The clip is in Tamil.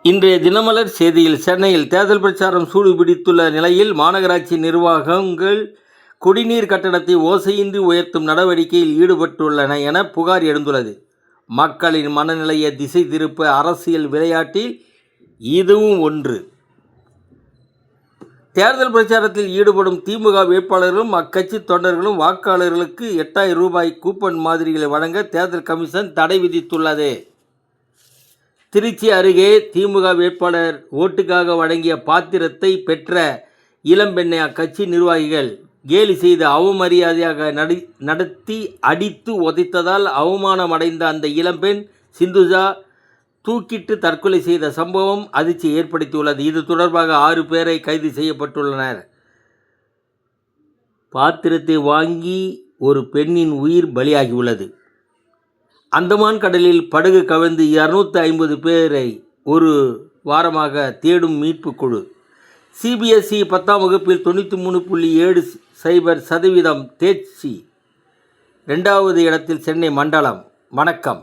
இன்றைய தினமலர் செய்தியில் சென்னையில் தேர்தல் பிரச்சாரம் சூடுபிடித்துள்ள நிலையில் மாநகராட்சி நிர்வாகங்கள் குடிநீர் கட்டணத்தை ஓசையின்றி உயர்த்தும் நடவடிக்கையில் ஈடுபட்டுள்ளன என புகார் எழுந்துள்ளது. மக்களின் மனநிலையை திசை திருப்ப அரசியல் விளையாட்டில் இதுவும் ஒன்று. தேர்தல் பிரச்சாரத்தில் ஈடுபடும் திமுக வேட்பாளர்களும் அக்கட்சி தொண்டர்களும் வாக்காளர்களுக்கு 8000 ரூபாய் கூப்பன் மாதிரிகளை வழங்க தேர்தல் கமிஷன் தடை விதித்துள்ளது. திருச்சி அருகே திமுக வேட்பாளர் ஓட்டுக்காக வழங்கிய பாத்திரத்தை பெற்ற இளம்பெண்ணை அக்கட்சி நிர்வாகிகள் கேலி செய்து அவமரியாதையாக நடத்தி அடித்து உதைத்ததால் அவமானமடைந்த அந்த இளம்பெண் சிந்துஜா தூக்கிட்டு தற்கொலை செய்த சம்பவம் அதிர்ச்சி ஏற்படுத்தியுள்ளது. இது தொடர்பாக 6 பேரை கைது செய்யப்பட்டுள்ளனர். பாத்திரத்தை வாங்கி ஒரு பெண்ணின் உயிர் பலியாகியுள்ளது. அந்தமான் கடலில் படகு கவிழ்ந்து 250 பேரை ஒரு வாரமாக தேடும் மீட்பு குழு. சிபிஎஸ்இ 10ஆம் வகுப்பில் 93.70% தேர்ச்சி. 2வது இடத்தில் சென்னை மண்டலம். வணக்கம்.